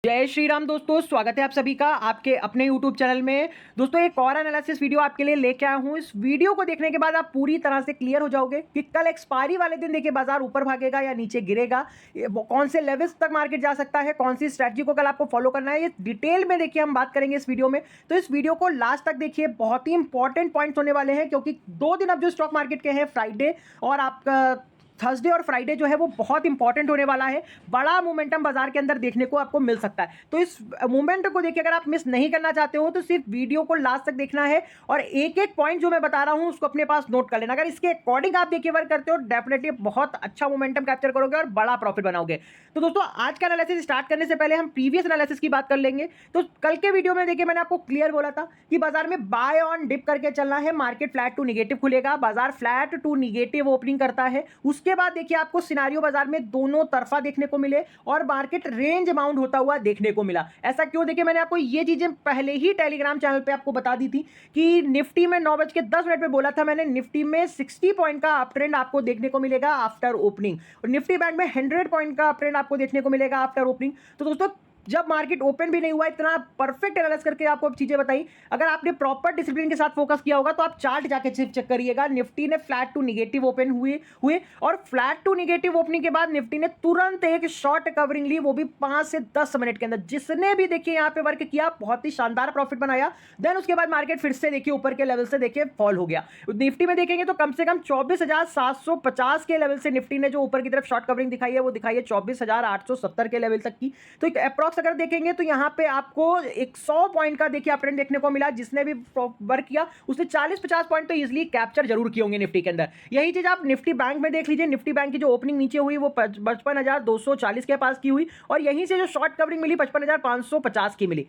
जय श्री राम दोस्तों, स्वागत है आप सभी का आपके अपने YouTube चैनल में। दोस्तों एक और एनालिसिस वीडियो आपके लिए लेके आया हूं। इस वीडियो को देखने के बाद आप पूरी तरह से क्लियर हो जाओगे कि कल एक्सपायरी वाले दिन देखिए बाजार ऊपर भागेगा या नीचे गिरेगा, कौन से लेवल्स तक मार्केट जा सकता है, कौन सी स्ट्रैटेजी को कल आपको फॉलो करना है, ये डिटेल में देखिए हम बात करेंगे इस वीडियो में। तो इस वीडियो को लास्ट तक देखिए, बहुत ही इंपॉर्टेंट पॉइंट्स होने वाले हैं क्योंकि 2 दिन अब जो स्टॉक मार्केट के हैं, फ्राइडे और आपका थर्सडे और फ्राइडे जो है वो बहुत इंपॉर्टेंट होने वाला है। बड़ा मोमेंटम बाजार के अंदर देखने को आपको मिल सकता है। तो इस मोमेंट को देखिए, अगर आप मिस नहीं करना चाहते हो तो सिर्फ वीडियो को लास्ट तक देखना है और एक एक पॉइंट जो मैं बता रहा हूं उसको अपने पास नोट कर लेना। अगर इसके अकॉर्डिंग आप देखिए वर्क करते हो, डेफिनेटली बहुत अच्छा मोमेंटम कैप्चर करोगे और बड़ा प्रॉफिट बनाओगे। तो दोस्तों आज का एनालिसिस स्टार्ट करने से पहले हम प्रीवियस एनालिसिस की बात कर लेंगे। तो कल के वीडियो में देखिए मैंने आपको क्लियर बोला था कि बाजार में बाय ऑन डिप करके चलना है, मार्केट फ्लैट टू निगेटिव खुलेगा, बाजार फ्लैट टू निगेटिव ओपनिंग करता है। उसके बाद देखिए आपको सिनारियो बाजार में दोनों तरफा देखने को मिले और मार्केट रेंज बाउंड होता हुआ देखने को मिला। ऐसा क्यों? देखिए मैंने आपको ये चीजें पहले ही टेलीग्राम चैनल पे आपको बता दी थी कि निफ्टी में 9:10 पे बोला था मैंने, निफ्टी में 60 पॉइंट का अप ट्रेंड आपको देखने को मिलेगा आफ्टर ओपनिंग और निफ्टी बैंक में 100 पॉइंट का अप ट्रेंड आपको देखने को मिलेगा आफ्टर ओपनिंग। तो दोस्तों जब मार्केट ओपन भी नहीं हुआ, इतना परफेक्ट एनालाइज करके आपको चीजें बताई, अगर आपने प्रॉपर डिसिप्लिन के साथ फोकस किया होगा तो आप चार्ट जाके चेक करिएगा। निफ्टी ने फ्लैट टू निगेटिव ओपन हुए और फ्लैट टू निगेटिव ओपनिंग के बाद निफ्टी ने तुरंत एक शॉर्ट कवरिंग ली, वो भी 5 से 10 मिनट के अंदर। जिसने भी देखिए यहां पे वर्क किया बहुत ही शानदार प्रॉफिट बनाया। देन उसके बाद मार्केट फिर से देखिए ऊपर के लेवल से देखिए फॉल हो गया। निफ्टी में देखेंगे तो कम से कम 24,750 के लेवल से निफ्टी ने जो ऊपर की तरफ शॉर्ट कवरिंग दिखाई है वो दिखाई है 24,870 के लेवल तक की। तो एक अप्रॉक्स अगर देखेंगे तो यहां पे आपको 100 पॉइंट का देखिए अपट्रेंड देखने को मिला। जिसने भी वर्क किया उसने 40-50 पॉइंट तो इजीली कैप्चर जरूर किए होंगे निफ्टी के अंदर। यही चीज आप निफ्टी बैंक में देख लीजिए। निफ्टी बैंक की जो ओपनिंग नीचे हुई वो 55,240 के पास की हुई और यहीं से जो शॉर्ट कवरिंग मिली 55,550 की मिली।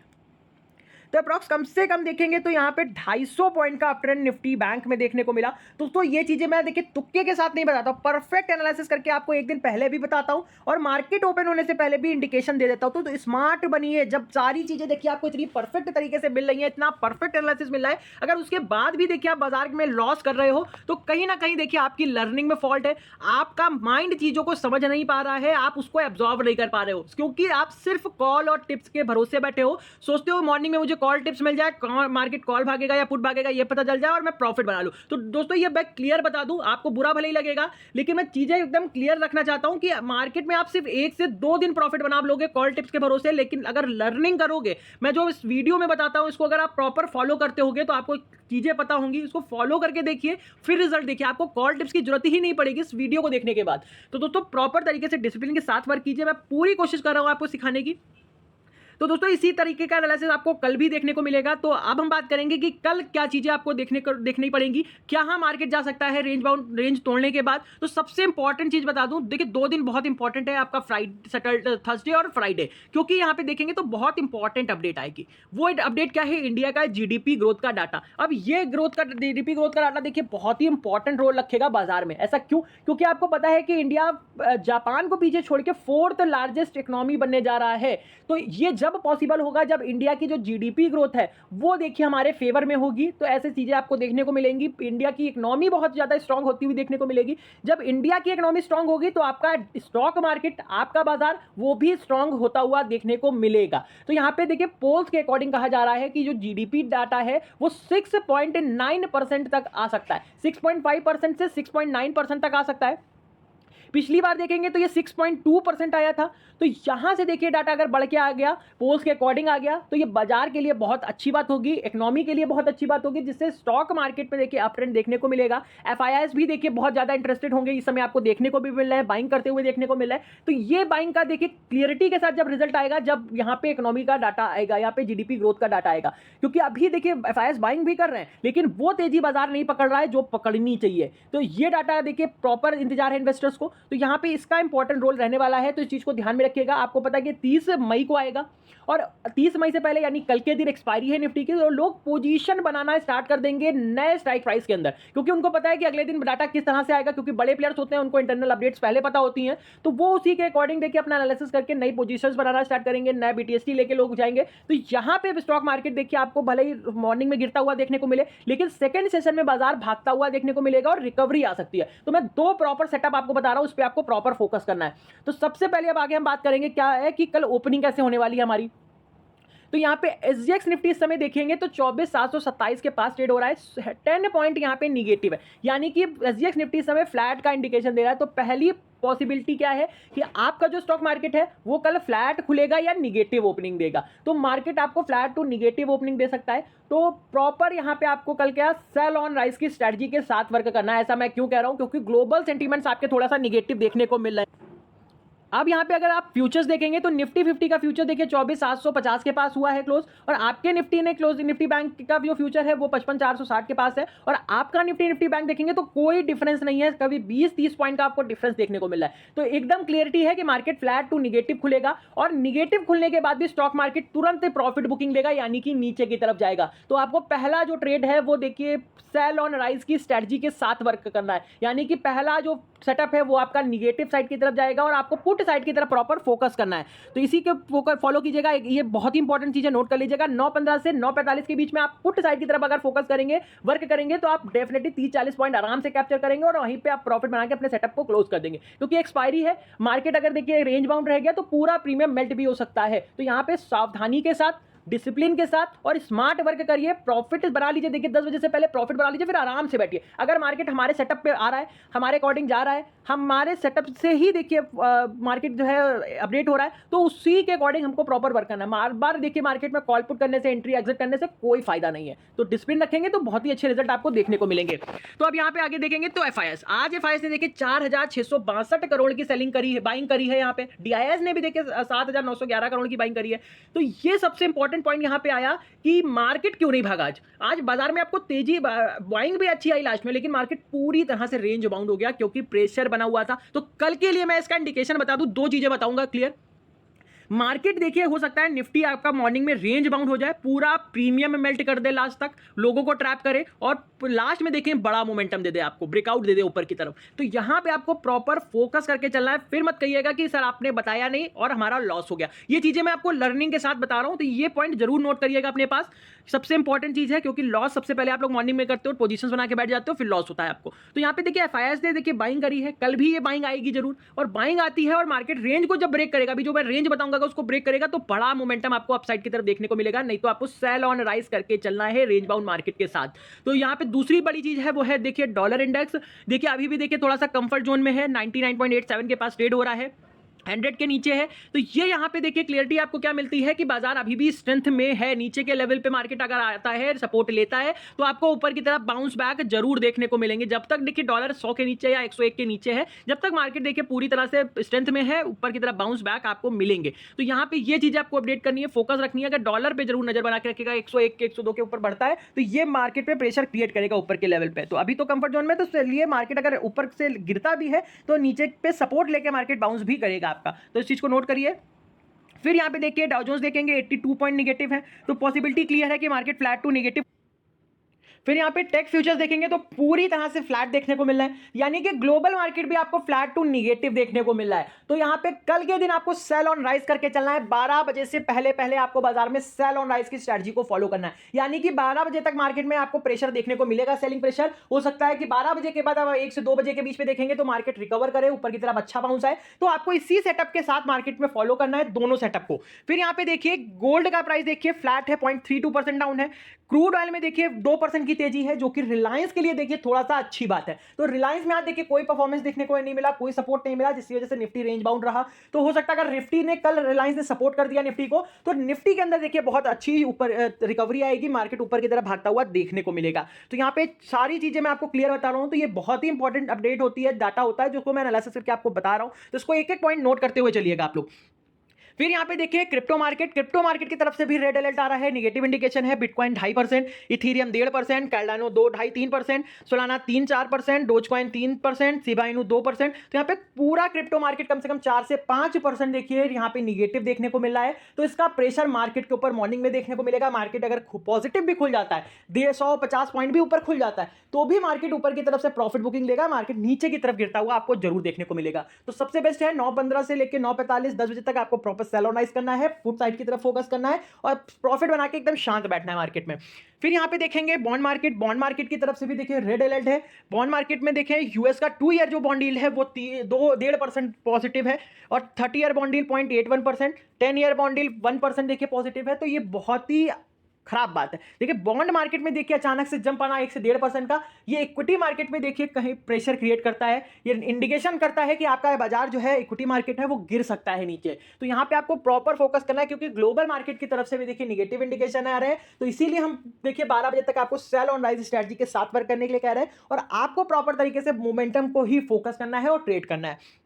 तो अप्रॉक्स कम से कम देखेंगे तो यहाँ पे 250 पॉइंट का अपट्रेंड निफ्टी बैंक में देखने को मिला। दोस्तों ये चीजें मैं देखिए तुक्के के साथ नहीं बताता हूं, परफेक्ट एनालिसिस करके आपको एक दिन पहले भी बताता हूं और मार्केट ओपन होने से पहले भी इंडिकेशन दे देता हूं। तो स्मार्ट बनिए। जब सारी चीजें देखिए आपको इतनी परफेक्ट तरीके से मिल रही है, इतना परफेक्ट एनालिसिस मिल रहा है, अगर उसके बाद भी देखिए आप बाजार में लॉस कर रहे हो तो कहीं ना कहीं देखिए आपकी लर्निंग में फॉल्ट है। आपका माइंड चीजों को समझ नहीं पा रहा है, आप उसको एब्जॉर्व नहीं कर पा रहे हो क्योंकि आप सिर्फ कॉल और टिप्स के भरोसे बैठे हो। सोचते हो मॉर्निंग में मुझे कॉल टिप्स मिल जाए, मार्केट कॉल भागेगा या पुट भागेगा ये पता चल जाए और मैं प्रॉफिट बना लूं। तो दोस्तों ये मैं क्लियर बता दूं, आपको बुरा भले ही लगेगा लेकिन मैं चीजें एकदम क्लियर रखना चाहता हूं कि मार्केट में आप सिर्फ 1 से 2 दिन प्रॉफिट बना लोगे कॉल टिप्स के भरोसे। लेकिन अगर लर्निंग करोगे, मैं जो इस वीडियो में बताता हूं इसको अगर आप प्रॉपर फॉलो करते होगे तो आपको चीजें पता होंगी। इसको फॉलो करके देखिए, फिर रिजल्ट देखिए, आपको कॉल टिप्स की जरूरत ही नहीं पड़ेगी इस वीडियो को देखने के बाद। तो दोस्तों प्रॉपर तरीके से डिसिप्लिन के साथ वर्क कीजिए, मैं पूरी कोशिश कर रहा हूं आपको सिखाने की। तो दोस्तों इसी तरीके का एनालिसिस आपको कल भी देखने को मिलेगा। तो अब हम बात करेंगे कि कल क्या चीजें आपको देखनी पड़ेंगी, क्या हाँ मार्केट जा सकता है रेंज तोड़ने के बाद। तो सबसे इंपॉर्टेंट चीज बता दूं, देखिए 2 दिन बहुत इंपॉर्टेंट है आपका, थर्सडे और फ्राइडे, क्योंकि यहां पे देखेंगे तो बहुत इंपॉर्टेंट अपडेट आएगी। वो अपडेट क्या है? इंडिया का जीडीपी ग्रोथ का डाटा। अब ये जीडीपी ग्रोथ का डाटा देखिए बहुत ही इंपॉर्टेंट रोल रखेगा बाजार में। ऐसा क्यों? क्योंकि आपको पता है कि इंडिया जापान को पीछे छोड़ के 4th लार्जेस्ट इकोनॉमी बनने जा रहा है। तो ये जब पॉसिबल होगा जब इंडिया की जो जीडीपी ग्रोथ है वो देखिए हमारे फेवर में होगी। तो ऐसे चीजें आपको देखने को मिलेंगी। इंडिया की इकोनॉमी बहुत ज्यादा स्ट्रांग होती हुई देखने को मिलेगी। जब इंडिया की इकोनॉमी स्ट्रांग होगी तो आपका स्टॉक मार्केट, आपका बाजार वो भी स्ट्रांग होता हुआ देखने को मिलेगा। तो यहां पे देखिए पोल्स के अकॉर्डिंग कहा जा रहा है कि जो जीडीपी डाटा है वो 6.9% तक आ सकता है, 6.5% से 6.9% तक आ सकता है। पिछली बार देखेंगे तो ये 6.2% आया था। तो यहां से देखिए डाटा अगर बढ़ के आ गया, पोल्स के अकॉर्डिंग आ गया, तो ये बाजार के लिए बहुत अच्छी बात होगी, इकोनॉमी के लिए बहुत अच्छी बात होगी, जिससे स्टॉक मार्केट में देखिए अपट्रेंड देखने को मिलेगा। एफआईआईस भी देखिए बहुत ज्यादा इंटरेस्टेड होंगे इस समय, आपको देखने को भी मिल रहा है, बाइंग करते हुए देखने को मिल रहा है। तो ये बाइंग का देखिए क्लियरिटी के साथ जब रिजल्ट आएगा, जब यहाँ पे इकोनॉमी का डाटा आएगा, यहाँ पे जीडीपी ग्रोथ का डाटा आएगा। क्योंकि अभी देखिए एफआईआईस बाइंग भी कर रहे हैं लेकिन वो तेजी बाजार नहीं पकड़ रहा है जो पकड़नी चाहिए। तो ये डाटा देखिए प्रॉपर इंतजार है इन्वेस्टर्स को। तो यहाँ पे इसका इंपॉर्टेंट रोल रहने वाला है, तो इस चीज को ध्यान में रखिएगा। आपको पता है कि 30 मई को आएगा और 30 मई से पहले यानी कल के दिन एक्सपायरी है निफ्टी की, तो लोग पोजीशन बनाना स्टार्ट कर देंगे नए स्ट्राइक प्राइस के अंदर, क्योंकि उनको पता है कि अगले दिन डाटा किस तरह से आएगा। क्योंकि बड़े प्लेयर्स होते हैं, उनको इंटरनल अपडेट्स पहले पता होती हैं, तो वो उसी के अकॉर्डिंग देखिए अपना एनालिसिस करके नई पोजीशंस बनाना स्टार्ट करेंगे, नए बीटीएसटी लेके लोग जाएंगे। तो यहां पे स्टॉक मार्केट देखिए आपको भले ही मॉर्निंग में गिरता हुआ देखने को मिले, लेकिन सेकंड सेशन में बाजार भागता हुआ देखने को मिलेगा और रिकवरी आ सकती है। तो मैं 2 प्रॉपर सेटअप आपको बता रहा हूं उस पर आपको प्रॉपर फोकस करना है। तो सबसे पहले अब आगे हम बात करेंगे क्या है कि कल ओपनिंग कैसे होने वाली है हमारी। तो यहाँ पे SGX निफ्टी इस समय देखेंगे तो 24,727 के पास ट्रेड हो रहा है, 10 पॉइंट यहाँ पे निगेटिव है, यानी कि SGX निफ्टी इस समय फ्लैट का इंडिकेशन दे रहा है। तो पहली पॉसिबिलिटी क्या है कि आपका जो स्टॉक मार्केट है वो कल फ्लैट खुलेगा या निगेटिव ओपनिंग देगा। तो मार्केट आपको फ्लैट टू निगेटिव ओपनिंग दे सकता है। तो प्रॉपर यहाँ पे आपको कल क्या सेल ऑन राइज की स्ट्रेटजी के साथ वर्क करना है। ऐसा मैं क्यों कह रहा हूँ, क्योंकि ग्लोबल सेंटीमेंट्स आपके थोड़ा सा निगेटिव देखने को मिल रहे हैं। अब यहाँ पे अगर आप फ्यूचर्स देखेंगे तो निफ्टी 50 का फ्यूचर देखिए 24,750 के पास हुआ है क्लोज, और आपके निफ्टी ने क्लोज निफ्टी बैंक का जो फ्यूचर है वो 55,460 के पास है, और आपका निफ्टी बैंक देखेंगे तो कोई डिफरेंस नहीं है, कभी 20-30 पॉइंट का आपको डिफरेंस देखने को मिल रहा है। तो एकदम क्लियरिटी है कि मार्केट फ्लैट टू निगेटिव खुलेगा, और निगेटिव खुलने के बाद भी स्टॉक मार्केट तुरंत प्रॉफिट बुकिंग देगा, यानी कि नीचे की तरफ जाएगा। तो आपको पहला जो ट्रेड है वो देखिए सेल ऑन राइज की स्ट्रेटजी के साथ वर्क करना है, यानी कि पहला जो सेटअप है वो आपका निगेटिव साइड की तरफ जाएगा और आपको पुट साइड की तरफ प्रॉपर फोकस करना है। तो इसी के फॉलो कीजिएगा, ये बहुत ही इंपॉर्टेंट चीज है, नोट कर लीजिएगा। 9:15 से 9:45 के बीच में आप पुट साइड की तरफ अगर फोकस करेंगे, वर्क करेंगे, तो आप डेफिनेटली 30-40 पॉइंट आराम से कैप्चर करेंगे और वहीं पे आप प्रॉफिट बना के अपने सेटअप को क्लोज कर देंगे। क्योंकि एक्सपायरी है, मार्केट अगर देखिए रेंज बाउंड रह गया तो पूरा प्रीमियम मेल्ट भी हो सकता है। तो यहाँ पे सावधानी के साथ, डिसिप्लिन के साथ और स्मार्ट वर्क करिए, प्रॉफिट बना लीजिए। देखिए 10 बजे से पहले प्रॉफिट बना लीजिए, फिर आराम से बैठिए। अगर मार्केट हमारे सेटअप पे आ रहा है, हमारे अकॉर्डिंग जा रहा है, हमारे सेटअप से ही देखिए मार्केट जो है अपडेट हो रहा है, तो उसी के अकॉर्डिंग हमको प्रॉपर वर्क करना है। बार बार देखिए मार्केट में कॉल पुट करने से, एंट्री एग्जिट करने से कोई फायदा नहीं है। तो डिसिप्लिन रखेंगे तो बहुत ही अच्छे रिजल्ट आपको देखने को मिलेंगे। तो अब यहाँ पे आगे देखेंगे तो FIS, आज FIS ने देखिए 4,662 करोड़ की सेलिंग करी है, बाइंग करी है। यहाँ पे DIS ने भी देखिए 7,911 करोड़ की बाइंग करी है। तो ये सबसे इंपॉर्टेंट पॉइंट यहाँ पे आया कि मार्केट क्यों नहीं भागा आज बाजार में। आपको तेजी, बाइंग भी अच्छी आई लास्ट में, लेकिन मार्केट पूरी तरह से रेंज बाउंड हो गया क्योंकि प्रेशर बना हुआ था। तो कल के लिए मैं इसका इंडिकेशन बता दूं, दो चीजें बताऊंगा क्लियर। मार्केट देखिए हो सकता है निफ्टी आपका मॉर्निंग में रेंज बाउंड हो जाए, पूरा प्रीमियम में मेल्ट कर दे, लास्ट तक लोगों को ट्रैप करे, और लास्ट में देखिए बड़ा मोमेंटम दे दे, आपको ब्रेकआउट दे दे ऊपर की तरफ। तो यहां पे आपको प्रॉपर फोकस करके चलना है। फिर मत कहिएगा कि सर आपने बताया नहीं और हमारा लॉस हो गया। ये चीजें मैं आपको लर्निंग के साथ बता रहा हूं, तो ये पॉइंट जरूर नोट करिएगा अपने पास, सबसे इंपॉर्टेंट चीज है। क्योंकि लॉस सबसे पहले आप लोग मॉर्निंग में करते हो, पोजीशंस बना के बैठ जाते हो, फिर लॉस होता है आपको। तो यहाँ पे देखिए FIS ने देखिए बाइंग करी है, कल भी ये बाइंग आएगी जरूर, और बाइंग आती है और मार्केट रेंज को जब ब्रेक करेगा, अभी जो मैं रेंज बताऊंगा उसको ब्रेक करेगा, तो बड़ा मोमेंटम आपको अपसाइड की तरफ देखने को मिलेगा। नहीं तो आपको सेल ऑन राइज करके चलना है रेंज बाउंड मार्केट के साथ। तो यहाँ पे दूसरी बड़ी चीज है वो है देखिए डॉलर इंडेक्स। देखिए अभी भी देखिए थोड़ा सा कंफर्ट जोन में है, 99.87 के पास ट्रेड हो रहा है, 100 के नीचे है। तो ये यहाँ पे देखिए क्लियरिटी आपको क्या मिलती है कि बाजार अभी भी स्ट्रेंथ में है। नीचे के लेवल पे मार्केट अगर आता है, सपोर्ट लेता है, तो आपको ऊपर की तरफ बाउंस बैक जरूर देखने को मिलेंगे। जब तक देखिए डॉलर 100 के नीचे या 101 के नीचे है, जब तक मार्केट देखिए पूरी तरह से स्ट्रेंथ में है, ऊपर की तरफ बाउंस बैक आपको मिलेंगे। तो यहाँ पे ये चीजें आपको अपडेट करनी है, फोकस रखनी है। अगर डॉलर पे जरूर नजर बना के रखेगा, 101 के 102 के ऊपर बढ़ता है तो ये मार्केट पे प्रेशर क्रिएट करेगा ऊपर के लेवल पे। तो अभी तो कंफर्ट जोन में, तो चलिए मार्केट अगर ऊपर से गिरता भी है तो नीचे पे सपोर्ट लेके मार्केट बाउंस भी करेगा आपका। तो इस चीज को नोट करिए। फिर यहां पे देखिए डाउ जोन्स देखेंगे 82 पॉइंट निगेटिव है, तो पॉसिबिलिटी क्लियर है कि मार्केट फ्लैट टू निगेटिव। फिर यहाँ पे टेक फ्यूचर्स देखेंगे तो पूरी तरह से फ्लैट देखने को मिल रहा है, यानी कि ग्लोबल मार्केट भी आपको फ्लैट टू निगेटिव देखने को मिल रहा है। तो यहाँ पे कल के दिन आपको सेल ऑन राइज करके चलना है। 12 बजे से पहले पहले आपको बाजार में सेल ऑन राइज की स्ट्रेटजी को फॉलो करना है, यानी कि 12 बजे तक मार्केट में आपको प्रेशर देखने को मिलेगा, सेलिंग प्रेशर। हो सकता है कि 12 बजे के बाद आप 1 से 2 बजे के बीच में देखेंगे तो मार्केट रिकवर करे, ऊपर की तरफ अच्छा बाउंस आए। तो आपको इसी सेटअप के साथ मार्केट में फॉलो करना है, दोनों सेटअप को। फिर यहाँ पे देखिए गोल्ड का प्राइस देखिए फ्लैट है, 0.32% डाउन है। क्रूड ऑयल में देखिए 2% की तेजी है, जो कि रिलायंस के लिए देखिए थोड़ा सा अच्छी बात है। तो रिलायंस में आज देखिए कोई परफॉर्मेंस देखने को नहीं मिला, कोई सपोर्ट नहीं मिला, जिसकी वजह से निफ्टी रेंज बाउंड रहा। तो हो सकता है अगर निफ्टी ने कल रिलायंस ने सपोर्ट कर दिया निफ्टी को, तो निफ्टी के अंदर देखिए बहुत अच्छी ऊपर रिकवरी आएगी, मार्केट ऊपर की तरफ भागता हुआ देखने को मिलेगा। तो यहाँ पे सारी चीजें मैं आपको क्लियर बता रहा हूं। तो ये बहुत ही इंपॉर्टेंट अपडेट होती है, डाटा होता है, जो मैं एनालिसिस करके आपको बता रहा हूं। तो इसको एक एक पॉइंट नोट करते हुए चलिएगा आप लोग। फिर यहाँ पे देखिए क्रिप्टो मार्केट की तरफ से भी रेड अलर्ट आ रहा है, नेगेटिव इंडिकेशन है। Bitcoin 2.5%, Ethereum 1.5%, कैर्डानो 2-2.5-3%, Solana 3-4%, Dogecoin 3%, Shiba Inu 2%। तो यहाँ पे पूरा क्रिप्टो मार्केट कम से कम 4 से 5% देखिए यहाँ पे निगेटिव देखने को मिल रहा है। तो इसका प्रेशर मार्केट के ऊपर मॉर्निंग में देखने को मिलेगा। मार्केट अगर पॉजिटिव भी खुल जाता है, 150 पॉइंट भी ऊपर खुल जाता है, तो भी मार्केट ऊपर की तरफ से प्रॉफिट बुकिंग लेगा, मार्केट नीचे की तरफ गिरता हुआ आपको जरूर देखने को मिलेगा। तो सबसे बेस्ट है 9:15 से लेकर 9:45 10 बजे तक आपको प्रॉपर सेल ऑन राइज करना है, पुट साइड की तरफ फोकस करना है और प्रॉफिट बना के एकदम शांत बैठना है मार्केट में। फिर यहाँ पे देखेंगे बॉन्ड मार्केट की तरफ से भी देखिए रेड अलर्ट है। बॉन्ड मार्केट में देखें यूएस का 2 ईयर जो बॉन्ड डील है वो 2.5% पॉजिटिव है और 30 year bond deal 0.81%, 10 year bond deal 1% देखिए पॉजिटिव है। तो ये बहुत ही खराब बात है। देखिए बॉन्ड मार्केट में देखिए अचानक से जंप आना 1 से 1.5% का, ये इक्विटी मार्केट में देखिए कहीं प्रेशर क्रिएट करता है, ये इंडिकेशन करता है कि आपका बाजार जो है इक्विटी मार्केट है वो गिर सकता है नीचे। तो यहाँ पे आपको प्रॉपर फोकस करना है क्योंकि ग्लोबल मार्केट की तरफ से भी देखिए निगेटिव इंडिकेशन आ रहे हैं। तो इसीलिए हम देखिए 12 बजे तक आपको सेल ऑन राइज स्ट्रेटजी के साथ वर्क करने के लिए कह रहे हैं और आपको प्रॉपर तरीके से मोमेंटम को ही फोकस करना है और ट्रेड करना है।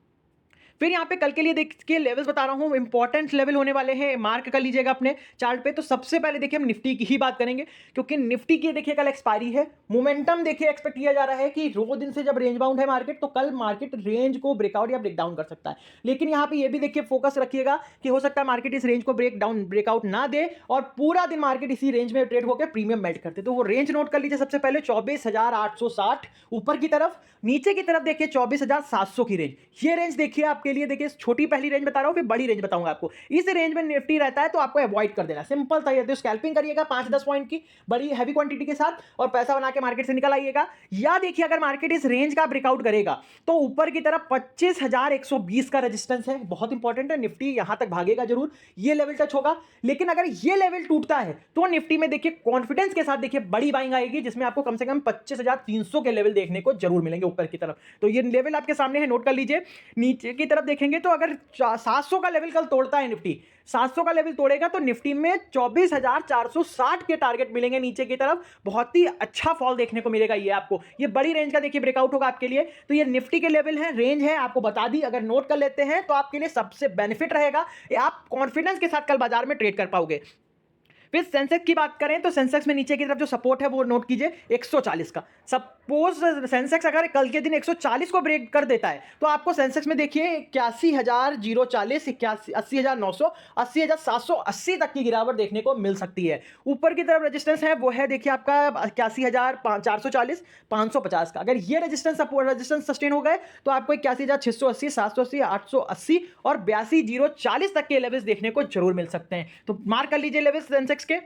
फिर यहाँ पे कल के लिए देखिए लेवल्स बता रहा हूँ, इंपॉर्टेंट लेवल होने वाले हैं, मार्क कर लीजिएगा अपने चार्ट पे। तो सबसे पहले देखिए हम निफ्टी की ही बात करेंगे क्योंकि निफ्टी की देखिए कल एक्सपायरी है। मोमेंटम देखिए एक्सपेक्ट किया जा रहा है कि 2 दिन से जब रेंज बाउंड है मार्केट तो कल मार्केट रेंज को ब्रेकआउट या ब्रेकडाउन कर सकता है। लेकिन यहाँ पे ये भी देखिए फोकस रखिएगा कि हो सकता है मार्केट इस रेंज को ब्रेकआउट ना दे और पूरा दिन मार्केट इसी रेंज में ट्रेड होकर प्रीमियम मेल्ट करते। तो वो रेंज नोट कर लीजिए सबसे पहले 24,860 ऊपर की तरफ, नीचे की तरफ देखिए 24,700 की रेंज। ये रेंज देखिए आपके लिए देखिए छोटी पहली रेंज बता रहा हूं, फिर बड़ी रेंज बताऊंगा आपको। इस रेंज में निफ्टी रहता है तो आपको अवॉइड कर देना, सिंपल सा। तो स्कैल्पिंग करिएगा 5-10 पॉइंट की बड़ी हैवी क्वांटिटी के साथ और पैसा बना के मार्केट से निकल आइएगा। या देखिए अगर मार्केट इस रेंज का ब्रेकआउट करेगा तो ऊपर की तरफ 25,120 का रेजिस्टेंस है, बहुत इंपॉर्टेंट है। निफ्टी यहां तक भागेगा जरूर, ये लेवल टच होगा। लेकिन अगर ये लेवल टूटता है तो निफ्टी में देखिए कॉन्फिडेंस के साथ देखिए बड़ी बाइंग आएगी जिसमें आपको कम से कम 25,300 के लेवल देखने को जरूर मिलेंगे ऊपर की तरफ। तो ये लेवल आपके सामने है, नोट कर लीजिए। नीचे की तरफ देखेंगे तो अगर 700 का लेवल कल तोड़ता है निफ्टी, 700 का लेवल तोड़ेगा तो निफ्टी में 24,460 के टारगेट मिलेंगे नीचे की तरफ। बहुत ही अच्छा फॉल देखने को मिलेगा ये आपको। ये बड़ी रेंज का देखिए ब्रेकआउट होगा आपके लिए। तो ये निफ्टी के लेवल है, रेंज है, आपको बता दी। अगर नोट कर लेते हैं तो आपके लिए सबसे बेनिफिट रहेगा, आप कॉन्फिडेंस के साथ कल बाजार में ट्रेड कर पाओगे। फिर सेंसेक्स की बात करें तो सेंसेक्स में नीचे की तरफ जो सपोर्ट है वो नोट कीजिए 140 का। सपोज सेंसेक्स अगर कल के दिन 140 को ब्रेक कर देता है तो आपको सेंसेक्स में देखिए 81,040, 80,900, 80,780 तक की गिरावट देखने को मिल सकती है। ऊपर की तरफ रेजिस्टेंस है वो है देखिए आपका 81,440, 550 का। अगर ये रेजिस्टेंस सस्टेन हो गए तो आपको 81,680, 780, 880 और 82,040 तक के लेवल्स देखने को जरूर मिल सकते हैं। तो मार्क कर लीजिए लेवल्स सेंसेक्स के।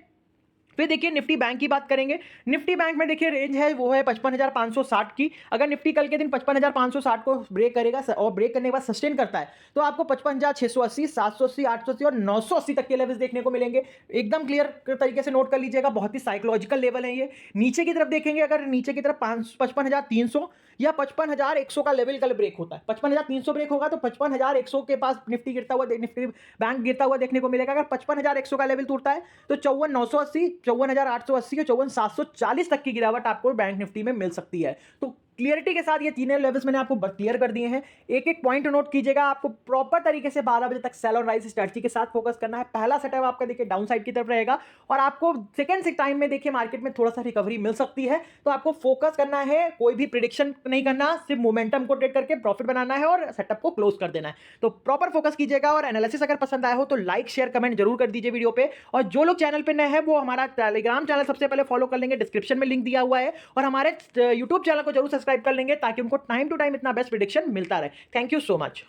फिर देखिए निफ्टी बैंक की बात करेंगे। निफ्टी बैंक में देखिए रेंज है वो है 55,560 की। अगर निफ्टी कल के दिन 55,560 को ब्रेक करेगा और ब्रेक करने के बाद सस्टेन करता है तो आपको 55,680, 780, 880 और 980 तक के लेवल्स देखने को मिलेंगे। एकदम क्लियर तरीके से नोट कर लीजिएगा, बहुत ही साइकोलॉजिकल लेवल है ये। नीचे की तरफ देखेंगे, अगर नीचे की तरफ 55,300 या 55,100 का लेवल कल ब्रेक होता है, 55,300 ब्रेक होगा तो 55,100 के पास निफ्टी बैंक गिरता हुआ देखने को मिलेगा। अगर 55,100 का लेवल टूटता है तो 54,980, 54,880 और 54,740 तक की गिरावट आपको बैंक निफ्टी में मिल सकती है। तो क्लियरिटी के साथ ये तीनों लेवल्स मैंने आपको क्लियर कर दिए हैं। एक एक पॉइंट नोट कीजिएगा, आपको प्रॉपर तरीके से 12 बजे तक सेल और राइज स्ट्रेटजी के साथ फोकस करना है। पहला सेटअप आपका देखिए डाउन साइड की तरफ रहेगा और आपको सेकंड टाइम में देखिए मार्केट में थोड़ा सा रिकवरी मिल सकती है। तो आपको फोकस करना है, कोई भी प्रिडिक्शन नहीं करना, सिर्फ मोमेंटम को ट्रेड करके प्रॉफिट बनाना है और सेटअप को क्लोज कर देना है। तो प्रॉपर फोकस कीजिएगा और एनालिसिस अगर पसंद आया हो तो लाइक शेयर कमेंट जरूर कर दीजिए वीडियो पे। और जो लोग चैनल पे नए हैं वो हमारा टेलीग्राम चैनल सबसे पहले फॉलो कर लेंगे, डिस्क्रिप्शन में लिंक दिया हुआ है। और हमारे यूट्यूब चैनल को जरूर सब्सक्राइब कर लेंगे ताकि उनको टाइम टू टाइम इतना बेस्ट प्रेडिक्शन मिलता रहे। Thank you so much.